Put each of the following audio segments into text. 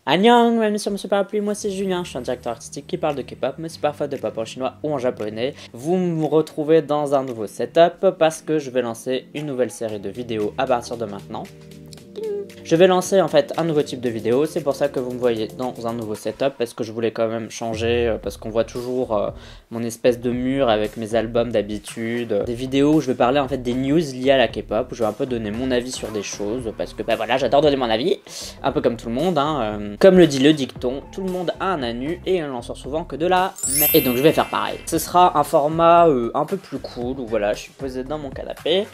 Annyeong, bienvenue sur Monsieur Parapluie, moi c'est Julien, je suis un directeur artistique qui parle de K-pop, mais c'est parfois de pop en chinois ou en japonais. Vous me retrouvez dans un nouveau setup parce que je vais lancer une nouvelle série de vidéos à partir de maintenant. Je vais lancer en fait un nouveau type de vidéo, c'est pour ça que vous me voyez dans un nouveau setup, parce que je voulais quand même changer, parce qu'on voit toujours mon espèce de mur avec mes albums d'habitude. Des vidéos où je vais parler en fait des news liées à la K-pop, où je vais un peu donner mon avis sur des choses, parce que bah voilà, j'adore donner mon avis, un peu comme tout le monde, hein. Comme le dit le dicton, tout le monde a un anu et on n'en sort souvent que de la merde. Et donc je vais faire pareil. Ce sera un format un peu plus cool, où voilà, je suis posé dans mon canapé.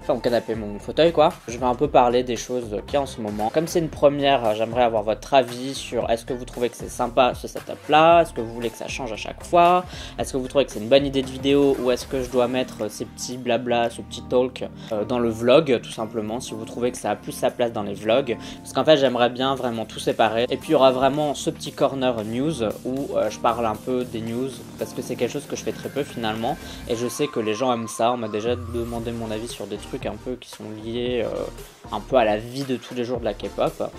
Enfin mon canapé, mon fauteuil quoi. Je vais un peu parler des choses qu'il y a en ce moment. Comme c'est une première, j'aimerais avoir votre avis sur est-ce que vous trouvez que c'est sympa ce setup là, est-ce que vous voulez que ça change à chaque fois, est-ce que vous trouvez que c'est une bonne idée de vidéo ou est-ce que je dois mettre ces petits blabla, ce petit talk dans le vlog tout simplement, si vous trouvez que ça a plus sa place dans les vlogs. Parce qu'en fait j'aimerais bien vraiment tout séparer. Et puis il y aura vraiment ce petit corner news où je parle un peu des news parce que c'est quelque chose que je fais très peu finalement. Et je sais que les gens aiment ça, on m'a déjà demandé mon avis sur des trucs un peu qui sont liés un peu à la vie de tous les jours de la K-pop.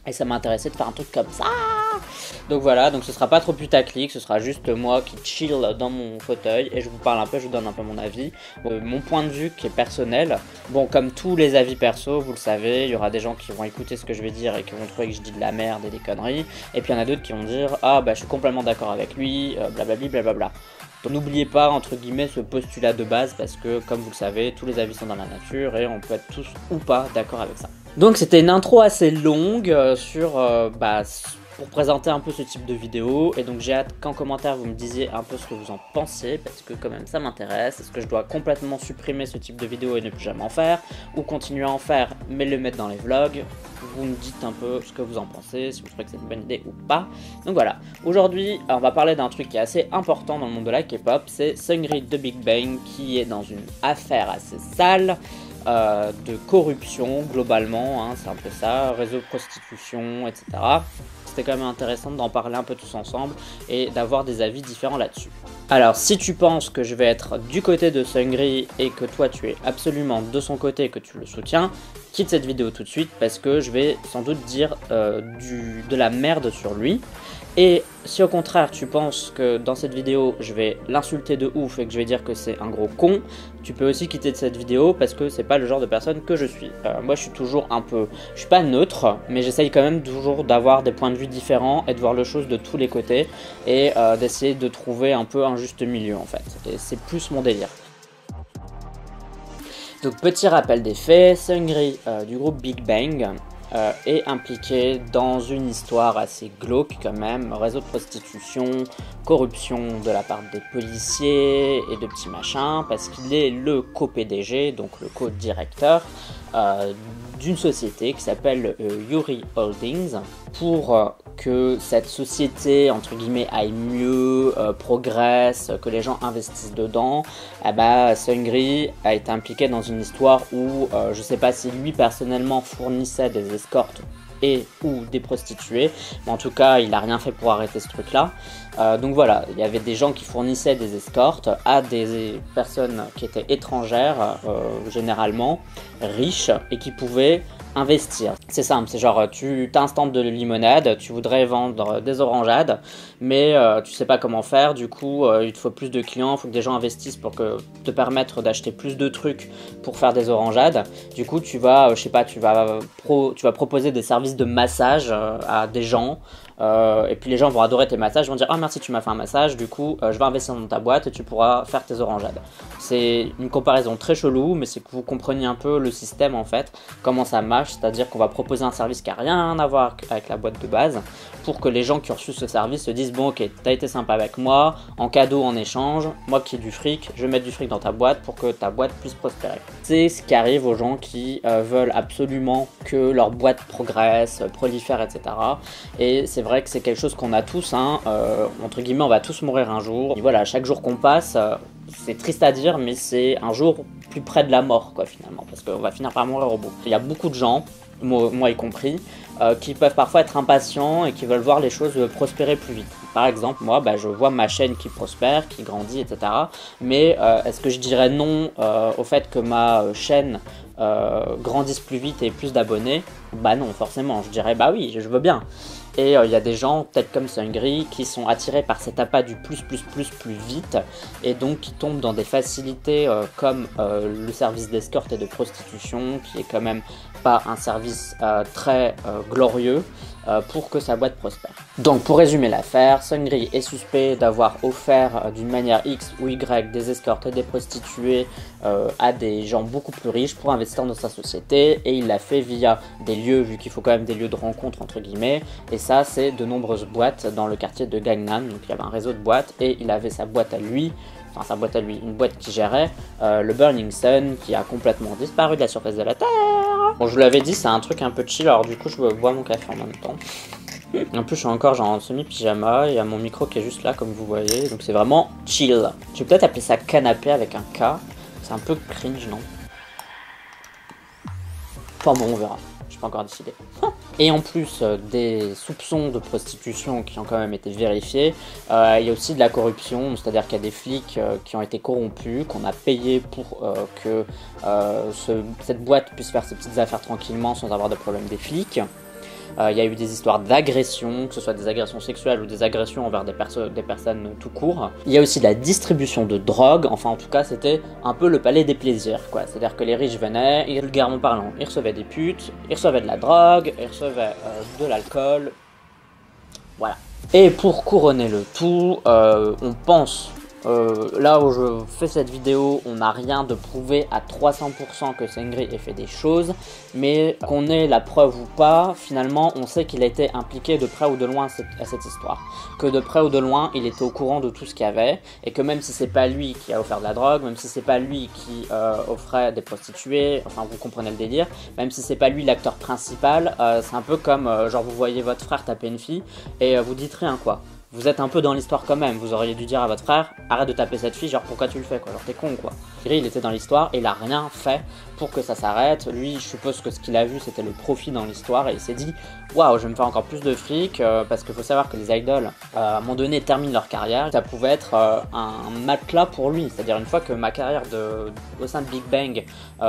Et ça m'intéressait de faire un truc comme ça. Donc voilà, donc ce sera pas trop putaclic, ce sera juste moi qui chill dans mon fauteuil et je vous parle un peu, je vous donne un peu mon avis. Mon point de vue qui est personnel. Bon, comme tous les avis perso, vous le savez, il y aura des gens qui vont écouter ce que je vais dire et qui vont trouver que je dis de la merde et des conneries. Et puis il y en a d'autres qui vont dire, ah bah je suis complètement d'accord avec lui, blablabli blablabla. Donc n'oubliez pas, entre guillemets, ce postulat de base parce que, comme vous le savez, tous les avis sont dans la nature et on peut être tous ou pas d'accord avec ça. Donc c'était une intro assez longue pour présenter un peu ce type de vidéo, et donc j'ai hâte qu'en commentaire vous me disiez un peu ce que vous en pensez, parce que quand même ça m'intéresse. Est-ce que je dois complètement supprimer ce type de vidéo et ne plus jamais en faire, ou continuer à en faire mais le mettre dans les vlogs? Vous me dites un peu ce que vous en pensez, si vous trouvez que c'est une bonne idée ou pas. Donc voilà, aujourd'hui on va parler d'un truc qui est assez important dans le monde de la K-pop, c'est Seungri de Big Bang qui est dans une affaire assez sale. De corruption globalement, hein, c'est un peu ça, réseau de prostitution, etc. C'était quand même intéressant d'en parler un peu tous ensemble et d'avoir des avis différents là-dessus. Alors si tu penses que je vais être du côté de Seungri et que toi tu es absolument de son côté et que tu le soutiens, quitte cette vidéo tout de suite parce que je vais sans doute dire de la merde sur lui. Et si au contraire tu penses que dans cette vidéo je vais l'insulter de ouf et que je vais dire que c'est un gros con, tu peux aussi quitter de cette vidéo parce que c'est pas le genre de personne que je suis. Moi je suis toujours un peu, je suis pas neutre, mais j'essaye quand même toujours d'avoir des points de vue différents et de voir les choses de tous les côtés et d'essayer de trouver un peu un juste milieu en fait. Et c'est plus mon délire. Donc petit rappel des faits, Seungri du groupe Big Bang est impliqué dans une histoire assez glauque quand même, réseau de prostitution, corruption de la part des policiers et de petits machins, parce qu'il est le co-PDG, donc le co-directeur d'une société qui s'appelle Yuri Holdings. Pour que cette société, entre guillemets, aille mieux, progresse, que les gens investissent dedans, Seungri a été impliqué dans une histoire où je sais pas si lui personnellement fournissait des escortes et ou des prostituées, mais en tout cas il a rien fait pour arrêter ce truc là. Donc voilà, il y avait des gens qui fournissaient des escortes à des personnes qui étaient étrangères, généralement riches, et qui pouvaient investir. C'est simple, c'est genre tu as un stand de limonade, tu voudrais vendre des orangeades, mais tu sais pas comment faire, du coup il te faut plus de clients, il faut que des gens investissent pour te permettre d'acheter plus de trucs pour faire des orangeades. Du coup tu vas, je sais pas, tu vas proposer des services de massage à des gens. Et puis les gens vont adorer tes massages, vont dire ah merci tu m'as fait un massage, du coup je vais investir dans ta boîte et tu pourras faire tes orangeades. C'est une comparaison très chelou, mais c'est que vous compreniez un peu le système en fait, comment ça marche, c'est-à-dire qu'on va proposer un service qui a rien à voir avec la boîte de base, pour que les gens qui ont reçu ce service se disent bon ok t'as été sympa avec moi, en cadeau en échange, moi qui ai du fric, je vais mettre du fric dans ta boîte pour que ta boîte puisse prospérer. C'est ce qui arrive aux gens qui veulent absolument que leur boîte progresse, prolifère, etc. Et c'est vrai que c'est quelque chose qu'on a tous, hein, entre guillemets on va tous mourir un jour. Et voilà, chaque jour qu'on passe, c'est triste à dire, mais c'est un jour plus près de la mort quoi finalement, parce qu'on va finir par mourir au bout. Il y a beaucoup de gens, moi y compris, qui peuvent parfois être impatients et qui veulent voir les choses prospérer plus vite. Par exemple, moi, je vois ma chaîne qui prospère, qui grandit, etc. Mais est-ce que je dirais non au fait que ma chaîne grandisse plus vite et plus d'abonnés? Bah non, forcément, je dirais bah oui, je veux bien. Et il y a des gens, peut-être comme Seungri, qui sont attirés par cet appât du plus vite, et donc qui tombent dans des facilités comme le service d'escorte et de prostitution, qui est quand même pas un service très glorieux pour que sa boîte prospère. Donc pour résumer l'affaire, Seungri est suspect d'avoir offert d'une manière X ou Y des escortes et des prostituées à des gens beaucoup plus riches pour investir dans sa société, et il l'a fait via des lieux, vu qu'il faut quand même des lieux de rencontre entre guillemets, et ça c'est de nombreuses boîtes dans le quartier de Gangnam. Donc il y avait un réseau de boîtes et il avait sa boîte à lui, une boîte qui gérait le Burning Sun, qui a complètement disparu de la surface de la Terre. Bon, je vous l'avais dit, c'est un truc un peu chill, alors du coup je bois mon café en même temps. En plus je suis encore genre en semi-pyjama, il y a mon micro qui est juste là comme vous voyez, donc c'est vraiment chill. Je vais peut-être appeler ça canapé avec un K, c'est un peu cringe, non? Enfin bon, on verra, je suis pas encore décidé. Et en plus des soupçons de prostitution qui ont quand même été vérifiés, il y a aussi de la corruption, c'est-à-dire qu'il y a des flics qui ont été corrompus, qu'on a payé pour que cette boîte puisse faire ses petites affaires tranquillement sans avoir de problème des flics. Il y a eu des histoires d'agressions, que ce soit des agressions sexuelles ou des agressions envers des personnes tout court. Il y a aussi de la distribution de drogue, enfin en tout cas c'était un peu le palais des plaisirs, quoi. C'est-à-dire que les riches venaient, et vulgairement parlant, ils recevaient des putes, ils recevaient de la drogue, ils recevaient de l'alcool, voilà. Et pour couronner le tout, on pense... là où je fais cette vidéo, on n'a rien de prouvé à 300% que Seungri ait fait des choses, mais qu'on ait la preuve ou pas, finalement on sait qu'il a été impliqué de près ou de loin à cette histoire. Que de près ou de loin, il était au courant de tout ce qu'il y avait, et que même si c'est pas lui qui a offert de la drogue, même si c'est pas lui qui offrait des prostituées, enfin vous comprenez le délire, même si c'est pas lui l'acteur principal, c'est un peu comme genre vous voyez votre frère taper une fille, et vous dites rien quoi. Vous êtes un peu dans l'histoire quand même, vous auriez dû dire à votre frère, arrête de taper cette fille, genre pourquoi tu le fais quoi, genre t'es con quoi. Il était dans l'histoire et il a rien fait pour que ça s'arrête. Lui, je suppose que ce qu'il a vu c'était le profit dans l'histoire et il s'est dit, waouh, je vais me faire encore plus de fric, parce qu'il faut savoir que les idoles, à un moment donné, terminent leur carrière. Ça pouvait être un matelas pour lui, c'est-à-dire une fois que ma carrière au sein de Big Bang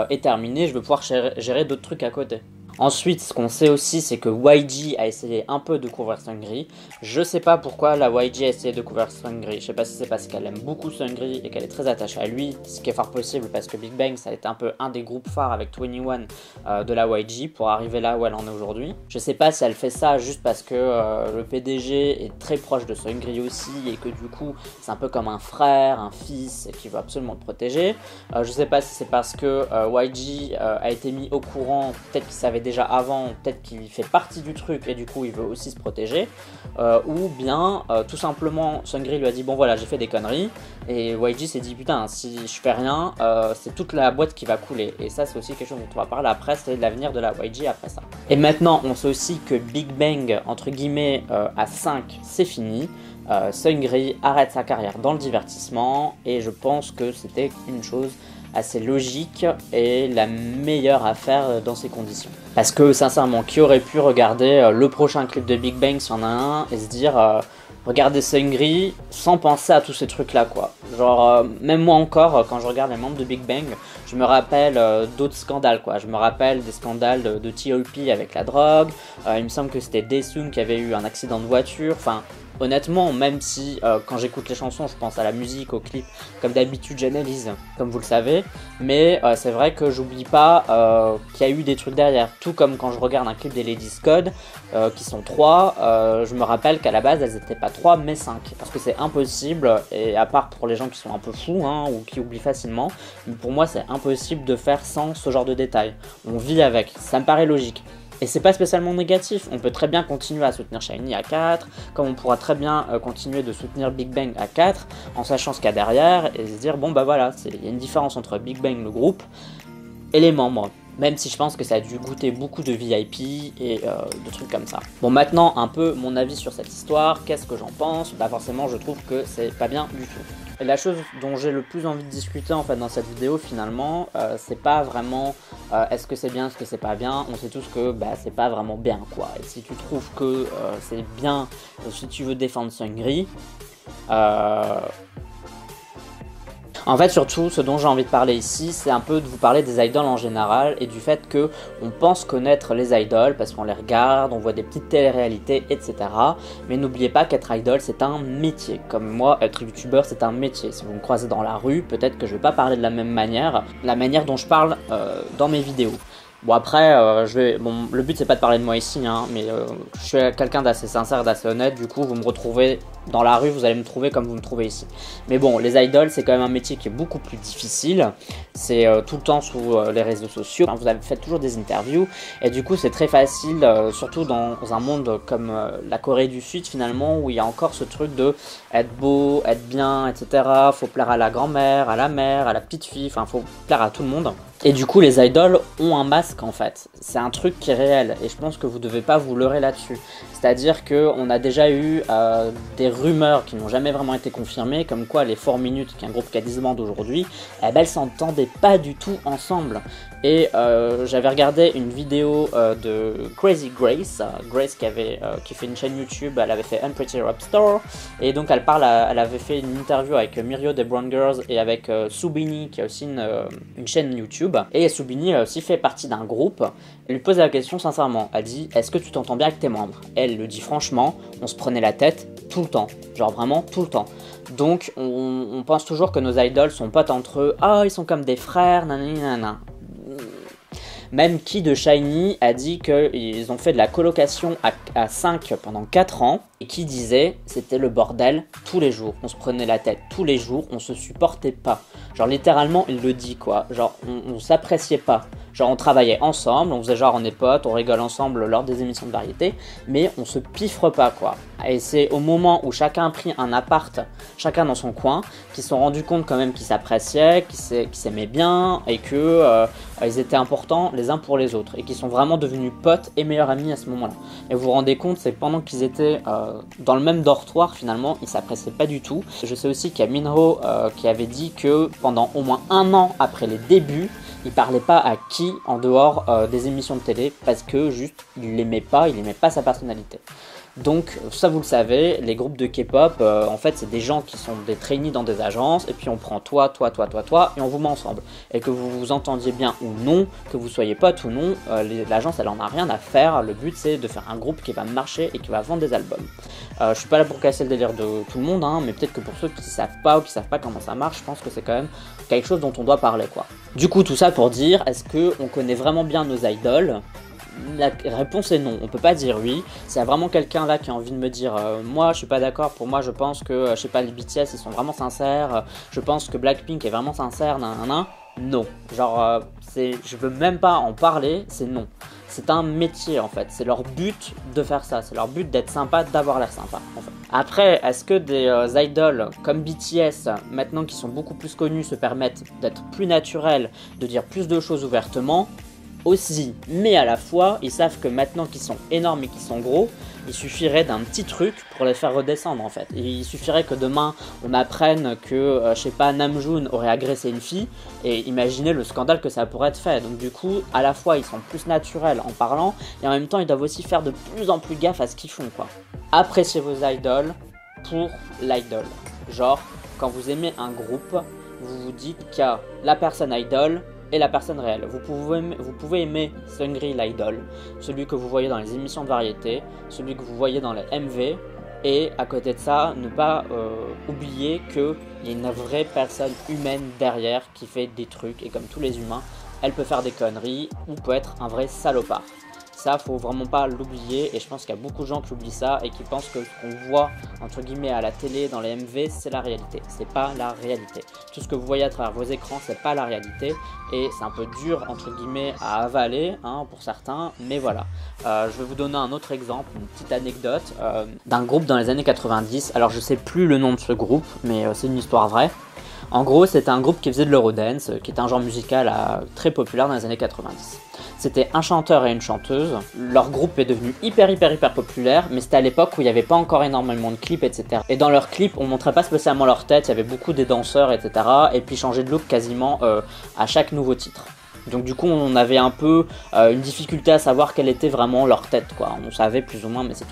est terminée, je vais pouvoir gérer d'autres trucs à côté. Ensuite, ce qu'on sait aussi, c'est que YG a essayé un peu de couvrir Seungri. Je sais pas pourquoi la YG a essayé de couvrir Seungri. Je sais pas si c'est parce qu'elle aime beaucoup Seungri et qu'elle est très attachée à lui, ce qui est fort possible parce que Big Bang, ça a été un peu un des groupes phares avec 21 de la YG pour arriver là où elle en est aujourd'hui. Je sais pas si elle fait ça juste parce que le PDG est très proche de Seungri aussi et que du coup, c'est un peu comme un frère, un fils qui veut absolument le protéger. Je sais pas si c'est parce que YG a été mis au courant, peut-être qu'il savait déjà avant, peut-être qu'il fait partie du truc et du coup il veut aussi se protéger, ou bien tout simplement Seungri lui a dit bon voilà j'ai fait des conneries et YG s'est dit putain si je fais rien c'est toute la boîte qui va couler, et ça c'est aussi quelque chose dont on va parler après, c'est l'avenir de la YG après ça. Et maintenant on sait aussi que Big Bang entre guillemets à 5 c'est fini. Seungri arrête sa carrière dans le divertissement et je pense que c'était une chose assez logique et la meilleure à faire dans ces conditions. Parce que sincèrement, qui aurait pu regarder le prochain clip de Big Bang s'il y en a un et se dire regardez Seungri sans penser à tous ces trucs là quoi. Genre même moi encore quand je regarde les membres de Big Bang, je me rappelle d'autres scandales quoi. Je me rappelle des scandales de T.O.P avec la drogue, il me semble que c'était Daesung qui avait eu un accident de voiture, enfin honnêtement, même si quand j'écoute les chansons, je pense à la musique, au clip, comme d'habitude j'analyse, comme vous le savez, mais c'est vrai que j'oublie pas qu'il y a eu des trucs derrière, tout comme quand je regarde un clip des Ladies Code, qui sont 3, je me rappelle qu'à la base elles étaient pas 3 mais 5, parce que c'est impossible, et à part pour les gens qui sont un peu fous, hein, ou qui oublient facilement, mais pour moi c'est impossible de faire sans ce genre de détails, on vit avec, ça me paraît logique. Et c'est pas spécialement négatif, on peut très bien continuer à soutenir SHINee à 4, comme on pourra très bien continuer de soutenir Big Bang à 4, en sachant ce qu'il y a derrière, et se dire bon bah voilà, il y a une différence entre Big Bang le groupe, et les membres. Même si je pense que ça a dû goûter beaucoup de VIP et de trucs comme ça. Bon maintenant un peu mon avis sur cette histoire, qu'est-ce que j'en pense? Bah forcément je trouve que c'est pas bien du tout. Et la chose dont j'ai le plus envie de discuter en fait dans cette vidéo finalement, c'est pas vraiment est-ce que c'est bien, est-ce que c'est pas bien, on sait tous que bah, c'est pas vraiment bien quoi. Et si tu trouves que c'est bien, si tu veux défendre Seungri, En fait, surtout, ce dont j'ai envie de parler ici, c'est un peu de vous parler des idoles en général et du fait que on pense connaître les idoles parce qu'on les regarde, on voit des petites télé-réalités, etc. Mais n'oubliez pas qu'être idol, c'est un métier. Comme moi, être youtubeur, c'est un métier. Si vous me croisez dans la rue, peut-être que je vais pas parler de la même manière, la manière dont je parle dans mes vidéos. Bon après, le but c'est pas de parler de moi ici, hein, mais je suis quelqu'un d'assez sincère, d'assez honnête, du coup vous me retrouvez dans la rue, vous allez me trouver comme vous me trouvez ici. Mais bon, les idoles c'est quand même un métier qui est beaucoup plus difficile, c'est tout le temps sous les réseaux sociaux, vous avez fait toujours des interviews, et du coup c'est très facile, surtout dans un monde comme la Corée du Sud finalement, où il y a encore ce truc de être beau, être bien, etc. Faut plaire à la grand-mère, à la mère, à la petite fille, enfin faut plaire à tout le monde. Et du coup, les idoles ont un masque en fait. C'est un truc qui est réel et je pense que vous devez pas vous leurrer là-dessus. C'est-à-dire qu'on a déjà eu des rumeurs qui n'ont jamais vraiment été confirmées, comme quoi les 4 Minutes, qui est un groupe qui a 10 bandes aujourd'hui, eh ben, elles s'entendaient pas du tout ensemble. Et j'avais regardé une vidéo de Crazy Grace, Grace qui fait une chaîne YouTube, elle avait fait Unpretty Rap Store, et donc elle avait fait une interview avec Mirio des Brown Girls et avec Subini qui a aussi une chaîne YouTube, et Subini a aussi fait partie d'un groupe. Elle lui pose la question sincèrement, elle dit est-ce que tu t'entends bien avec tes membres? Elle le dit franchement, on se prenait la tête tout le temps, genre vraiment tout le temps. Donc on pense toujours que nos idoles sont potes entre eux, ah ils sont comme des frères, nanani nanana. Même Key de SHINee a dit qu'ils ont fait de la colocation à 5 pendant 4 ans. Et qui disait c'était le bordel tous les jours. On se prenait la tête tous les jours, on se supportait pas. Genre littéralement il le dit quoi. Genre on s'appréciait pas. Genre on travaillait ensemble, on faisait genre on est potes, on rigole ensemble lors des émissions de variété. Mais on se piffre pas quoi. Et c'est au moment où chacun a pris un appart, chacun dans son coin, qu'ils se sont rendus compte quand même qu'ils s'appréciaient, qu'ils s'aimaient bien. Et que ils étaient importants les uns pour les autres. Et qu'ils sont vraiment devenus potes et meilleurs amis à ce moment là. Et vous vous rendez compte c'est que pendant qu'ils étaient dans le même dortoir finalement, ils s'appréciaient pas du tout. Je sais aussi qu'il y a Minho qui avait dit que pendant au moins 1 an après les débuts, il parlait pas à Key en dehors des émissions de télé parce que juste il l'aimait pas sa personnalité. Donc ça vous le savez, les groupes de K-pop, en fait c'est des gens qui sont des trainees dans des agences et puis on prend toi et on vous met ensemble. Et que vous vous entendiez bien ou non, que vous soyez potes ou non, l'agence elle en a rien à faire, le but c'est de faire un groupe qui va marcher et qui va vendre des albums. Je suis pas là pour casser le délire de tout le monde, hein, mais peut-être que pour ceux qui savent pas ou qui savent pas comment ça marche, je pense que c'est quand même quelque chose dont on doit parler quoi. Du coup tout ça pour dire, est-ce qu'on connaît vraiment bien nos idoles ? La réponse est non, on peut pas dire oui. S'il y a vraiment quelqu'un là qui a envie de me dire moi je suis pas d'accord, pour moi je pense que je sais pas les BTS ils sont vraiment sincères, je pense que Blackpink est vraiment sincère, nanana. Non, genre je veux même pas en parler, c'est non. C'est un métier en fait, c'est leur but de faire ça, c'est leur but d'être sympa, d'avoir l'air sympa en fait. Après, est-ce que des idoles comme BTS, maintenant qui sont beaucoup plus connus, se permettent d'être plus naturels, de dire plus de choses ouvertement? Aussi, mais à la fois, ils savent que maintenant qu'ils sont énormes et qu'ils sont gros, il suffirait d'un petit truc pour les faire redescendre en fait. Il suffirait que demain on apprenne que, je sais pas, Namjoon aurait agressé une fille, et imaginez le scandale que ça pourrait être fait. Donc du coup, à la fois ils sont plus naturels en parlant, et en même temps ils doivent aussi faire de plus en plus gaffe à ce qu'ils font quoi. Appréciez vos idoles pour l'idole. Genre, quand vous aimez un groupe, vous vous dites qu'il y a la personne idole et la personne réelle. Vous pouvez aimer Seungri l'idole, celui que vous voyez dans les émissions de variété, celui que vous voyez dans les MV, et à côté de ça, ne pas oublier qu'il y a une vraie personne humaine derrière qui fait des trucs, et comme tous les humains, elle peut faire des conneries ou peut être un vrai salopard. Ça, faut vraiment pas l'oublier, et je pense qu'il y a beaucoup de gens qui oublient ça et qui pensent que ce qu'on voit entre guillemets à la télé, dans les MV, c'est la réalité. C'est pas la réalité. Tout ce que vous voyez à travers vos écrans, c'est pas la réalité, et c'est un peu dur entre guillemets à avaler hein, pour certains, mais voilà. Je vais vous donner un autre exemple, une petite anecdote d'un groupe dans les années 90. Alors je sais plus le nom de ce groupe, mais c'est une histoire vraie. En gros, c'était un groupe qui faisait de l'eurodance, qui est un genre musical très populaire dans les années 90. C'était un chanteur et une chanteuse. Leur groupe est devenu hyper populaire, mais c'était à l'époque où il n'y avait pas encore énormément de clips, etc. Et dans leurs clips, on montrait pas spécialement leur tête, il y avait beaucoup des danseurs, etc. Et puis ils changeaient de look quasiment à chaque nouveau titre. Donc du coup on avait un peu une difficulté à savoir quelle était vraiment leur tête quoi, on savait plus ou moins mais c'est tout.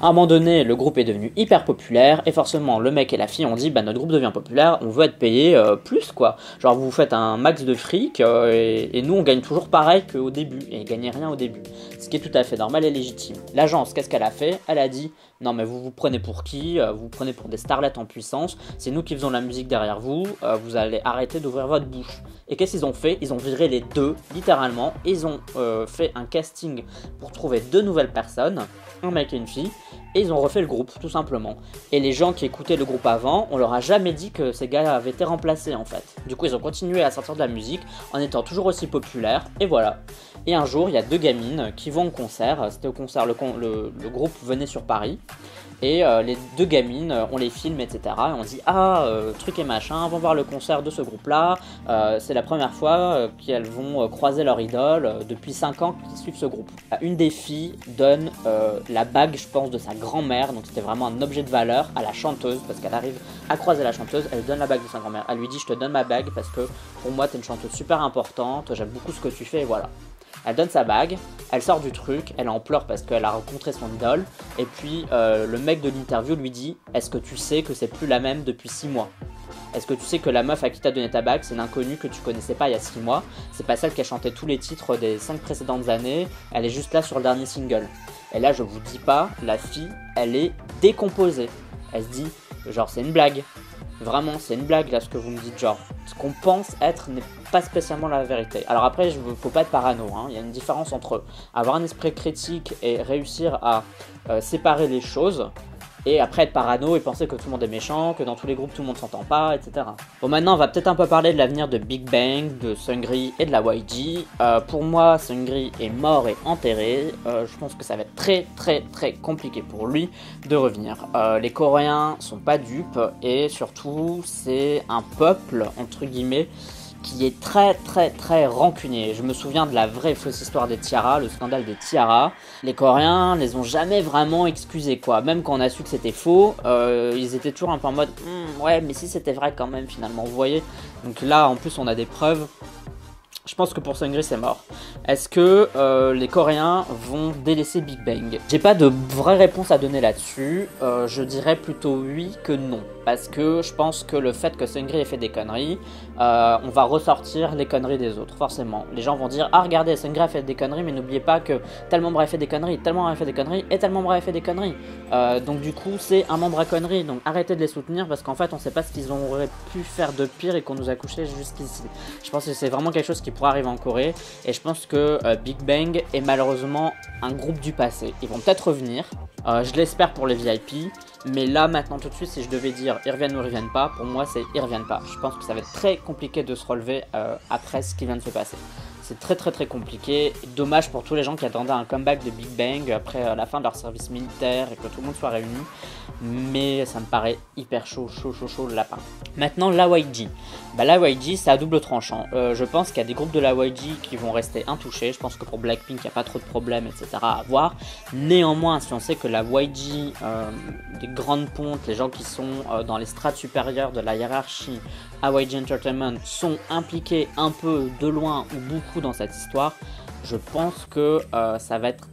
À un moment donné, le groupe est devenu hyper populaire et forcément le mec et la fille ont dit bah notre groupe devient populaire, on veut être payé plus quoi. Genre vous faites un max de fric et nous on gagne toujours pareil qu'au début et ils gagnaient rien au début. Ce qui est tout à fait normal et légitime. L'agence, qu'est-ce qu'elle a fait? Elle a dit non mais vous vous prenez pour qui? Vous vous prenez pour des starlettes en puissance, c'est nous qui faisons la musique derrière vous, vous allez arrêter d'ouvrir votre bouche. Et qu'est-ce qu'ils ont fait? Ils ont viré les deux, littéralement, et ils ont fait un casting pour trouver deux nouvelles personnes, un mec et une fille, et ils ont refait le groupe, tout simplement. Et les gens qui écoutaient le groupe avant, on leur a jamais dit que ces gars avaient été remplacés, en fait. Du coup, ils ont continué à sortir de la musique, en étant toujours aussi populaires, et voilà. Et un jour, il y a deux gamines qui vont au concert, c'était au concert, le groupe venait sur Paris, et les deux gamines, on les filme, etc. Et on dit truc et machin, vont voir le concert de ce groupe-là. C'est la première fois qu'elles vont croiser leur idole depuis 5 ans qu'ils suivent ce groupe. Une des filles donne la bague, je pense, de sa grand-mère, donc c'était vraiment un objet de valeur à la chanteuse, parce qu'elle arrive à croiser la chanteuse, elle donne la bague de sa grand-mère. Elle lui dit je te donne ma bague parce que pour moi t'es une chanteuse super importante, j'aime beaucoup ce que tu fais, et voilà. Elle donne sa bague, elle sort du truc, elle en pleure parce qu'elle a rencontré son idole, et puis le mec de l'interview lui dit « Est-ce que tu sais que c'est plus la même depuis 6 mois ? Est-ce que tu sais que la meuf à qui t'as donné ta bague, c'est une inconnue que tu connaissais pas il y a 6 mois, c'est pas celle qui a chanté tous les titres des 5 précédentes années, elle est juste là sur le dernier single. » Et là je vous dis pas, la fille, elle est décomposée. Elle se dit genre c'est une blague. Vraiment, c'est une blague là ce que vous me dites, genre ce qu'on pense être n'est pas spécialement la vérité. Alors après, faut pas être parano, hein. Il y a une différence entre avoir un esprit critique et réussir à séparer les choses, et après être parano et penser que tout le monde est méchant, que dans tous les groupes tout le monde s'entend pas, etc. Bon, maintenant on va peut-être un peu parler de l'avenir de Big Bang, de Seungri et de la YG. Pour moi, Seungri est mort et enterré. Je pense que ça va être très compliqué pour lui de revenir. Les Coréens sont pas dupes et surtout c'est un peuple entre guillemets qui est très rancunier. Je me souviens de la vraie fausse histoire des tiaras, le scandale des tiaras. Les Coréens les ont jamais vraiment excusés quoi. Même quand on a su que c'était faux, ils étaient toujours un peu en mode ouais mais si c'était vrai quand même finalement, vous voyez. Donc là en plus on a des preuves. Je pense que pour Seungri c'est mort. Est-ce que les Coréens vont délaisser Big Bang? J'ai pas de vraie réponse à donner là-dessus. Je dirais plutôt oui que non. Parce que je pense que le fait que Seungri ait fait des conneries, on va ressortir les conneries des autres, forcément. Les gens vont dire, ah regardez, Seungri a fait des conneries, mais n'oubliez pas que tel membre a fait des conneries, tel membre a fait des conneries, et tel membre a fait des conneries. Donc du coup, c'est un membre à conneries, donc arrêtez de les soutenir, parce qu'en fait, on sait pas ce qu'ils auraient pu faire de pire et qu'on nous a couché jusqu'ici. Je pense que c'est vraiment quelque chose qui pourrait arriver en Corée, et je pense que Big Bang est malheureusement un groupe du passé. Ils vont peut-être revenir, je l'espère pour les VIP, mais là maintenant tout de suite si je devais dire ils reviennent ou ils reviennent pas, pour moi c'est ils reviennent pas. Je pense que ça va être très compliqué de se relever après ce qui vient de se passer. C'est très compliqué, dommage pour tous les gens qui attendaient un comeback de Big Bang après la fin de leur service militaire et que tout le monde soit réuni, mais ça me paraît hyper chaud le lapin. Maintenant la YG, la YG c'est à double tranchant, je pense qu'il y a des groupes de la YG qui vont rester intouchés, je pense que pour Blackpink il n'y a pas trop de problèmes etc à voir, néanmoins si on sait que la YG, des grandes pontes, les gens qui sont dans les strates supérieures de la hiérarchie à YG Entertainment sont impliqués un peu de loin ou beaucoup dans cette histoire, je pense que ça va être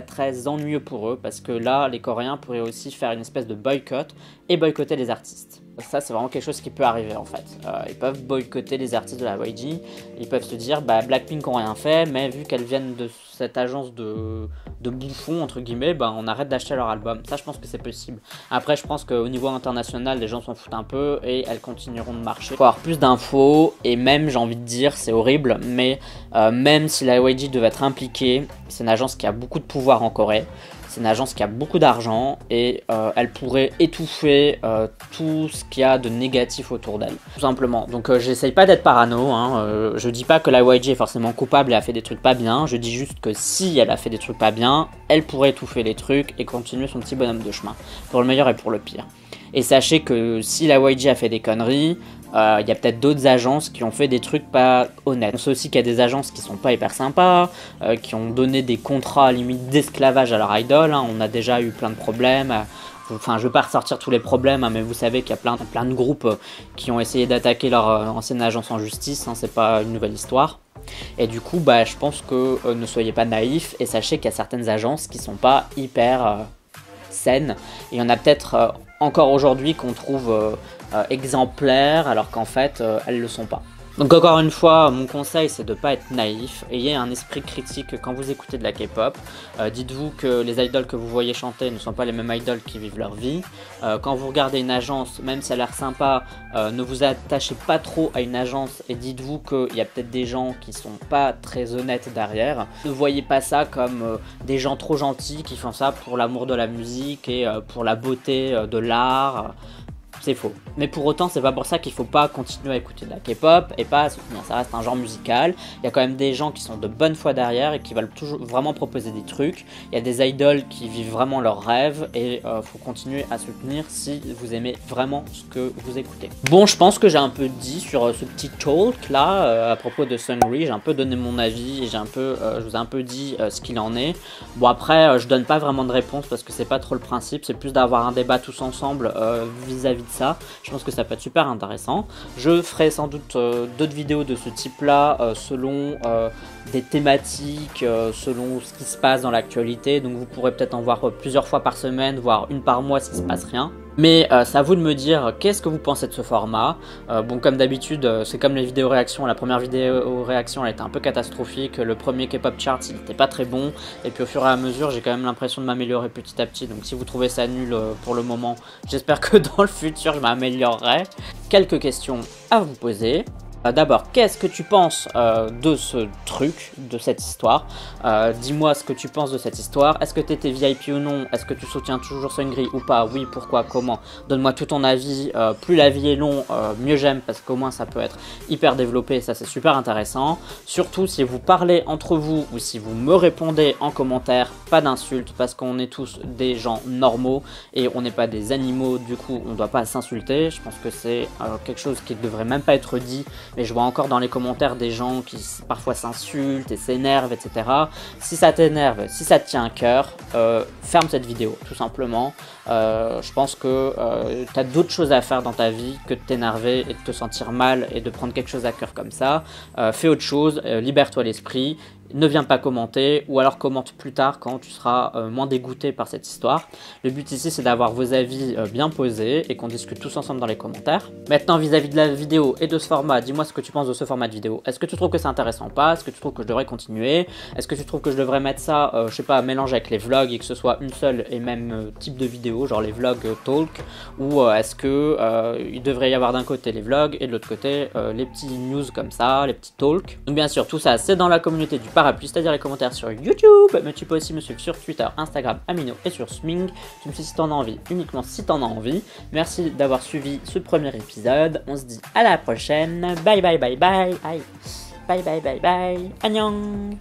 très ennuyeux pour eux parce que là les Coréens pourraient aussi faire une espèce de boycott et boycotter les artistes. Ça c'est vraiment quelque chose qui peut arriver en fait. Ils peuvent boycotter les artistes de la YG, ils peuvent se dire Blackpink n'ont rien fait, mais vu qu'elles viennent de cette agence de bouffons entre guillemets, on arrête d'acheter leur album. Ça je pense que c'est possible. Après je pense qu'au niveau international les gens s'en foutent un peu et elles continueront de marcher. Il faut avoir plus d'infos et même j'ai envie de dire c'est horrible, mais même si la YG devait être impliquée, c'est une agence qui a beaucoup de pouvoir en Corée. C'est une agence qui a beaucoup d'argent et elle pourrait étouffer tout ce qu'il y a de négatif autour d'elle, tout simplement. Donc j'essaye pas d'être parano, je dis pas que la YG est forcément coupable et a fait des trucs pas bien, je dis juste que si elle a fait des trucs pas bien, elle pourrait étouffer les trucs et continuer son petit bonhomme de chemin, pour le meilleur et pour le pire. Et sachez que si la YG a fait des conneries, il y a peut-être d'autres agences qui ont fait des trucs pas honnêtes. On sait aussi qu'il y a des agences qui sont pas hyper sympas, qui ont donné des contrats à limite d'esclavage à leur idole, on a déjà eu plein de problèmes. Enfin, je ne vais pas ressortir tous les problèmes, mais vous savez qu'il y a plein de groupes qui ont essayé d'attaquer leur ancienne agence en justice, c'est pas une nouvelle histoire. Et du coup, bah, je pense que ne soyez pas naïfs et sachez qu'il y a certaines agences qui sont pas hyper saines. Et il y en a peut-être encore aujourd'hui qu'on trouve exemplaires alors qu'en fait elles le sont pas. Donc encore une fois, mon conseil c'est de ne pas être naïf, ayez un esprit critique quand vous écoutez de la K-pop. Dites-vous que les idoles que vous voyez chanter ne sont pas les mêmes idoles qui vivent leur vie. Quand vous regardez une agence, même si elle a l'air sympa, ne vous attachez pas trop à une agence et dites-vous qu'il y a peut-être des gens qui sont pas très honnêtes derrière. Ne voyez pas ça comme des gens trop gentils qui font ça pour l'amour de la musique et pour la beauté de l'art. C'est faux. Mais pour autant, c'est pas pour ça qu'il faut pas continuer à écouter de la K-pop et pas soutenir. Ça reste un genre musical. Il y a quand même des gens qui sont de bonne foi derrière et qui veulent toujours vraiment proposer des trucs. Il y a des idoles qui vivent vraiment leurs rêves et faut continuer à soutenir si vous aimez vraiment ce que vous écoutez. Bon, je pense que j'ai un peu dit sur ce petit talk là à propos de Seungri. J'ai un peu donné mon avis et je vous ai un peu dit ce qu'il en est. Bon après, je donne pas vraiment de réponse parce que c'est pas trop le principe. C'est plus d'avoir un débat tous ensemble vis-à-vis de ça. Je pense que ça peut être super intéressant. Je ferai sans doute d'autres vidéos de ce type là selon des thématiques, selon ce qui se passe dans l'actualité. Donc vous pourrez peut-être en voir plusieurs fois par semaine, voire une par mois s'il se passe rien. Mais c'est à vous de me dire qu'est-ce que vous pensez de ce format. Bon, comme d'habitude, c'est comme les vidéos réactions. La première vidéo réaction elle était un peu catastrophique. Le premier K-pop chart il n'était pas très bon. Et puis au fur et à mesure, j'ai quand même l'impression de m'améliorer petit à petit. Donc si vous trouvez ça nul pour le moment, j'espère que dans le futur je m'améliorerai. Quelques questions à vous poser. D'abord, qu'est-ce que tu penses de ce truc, de cette histoire? Dis-moi ce que tu penses de cette histoire. Est-ce que tu étais VIP ou non? Est-ce que tu soutiens toujours Seungri ou pas? Oui, pourquoi? Comment? Donne-moi tout ton avis. Plus l'avis est long, mieux j'aime parce qu'au moins ça peut être hyper développé. Ça, c'est super intéressant. Surtout si vous parlez entre vous ou si vous me répondez en commentaire, pas d'insultes parce qu'on est tous des gens normaux et on n'est pas des animaux. Du coup, on ne doit pas s'insulter. Je pense que c'est quelque chose qui ne devrait même pas être dit. Mais je vois encore dans les commentaires des gens qui parfois s'insultent et s'énervent, etc. Si ça t'énerve, si ça te tient à cœur, ferme cette vidéo, tout simplement. Je pense que tu as d'autres choses à faire dans ta vie que de t'énerver et de te sentir mal et de prendre quelque chose à cœur comme ça. Fais autre chose, libère-toi l'esprit. Ne viens pas commenter ou alors commente plus tard quand tu seras moins dégoûté par cette histoire. Le but ici c'est d'avoir vos avis bien posés et qu'on discute tous ensemble dans les commentaires. Maintenant vis-à-vis de la vidéo et de ce format, dis-moi ce que tu penses de ce format de vidéo. Est-ce que tu trouves que c'est intéressant ou pas? Est-ce que tu trouves que je devrais continuer? Est-ce que tu trouves que je devrais mettre ça, je sais pas, mélanger avec les vlogs et que ce soit une seule et même type de vidéo, genre les vlogs talk? Ou est-ce que il devrait y avoir d'un côté les vlogs et de l'autre côté les petits news comme ça, les petits talks? Donc bien sûr tout ça c'est dans la communauté du parapluie, c'est-à-dire les commentaires sur YouTube, mais tu peux aussi me suivre sur Twitter, Instagram, Amino et sur Sming. Tu me suis si t'en as envie, uniquement si t'en as envie. Merci d'avoir suivi ce premier épisode. On se dit à la prochaine. Bye bye bye bye. Bye bye bye bye. Annyeong.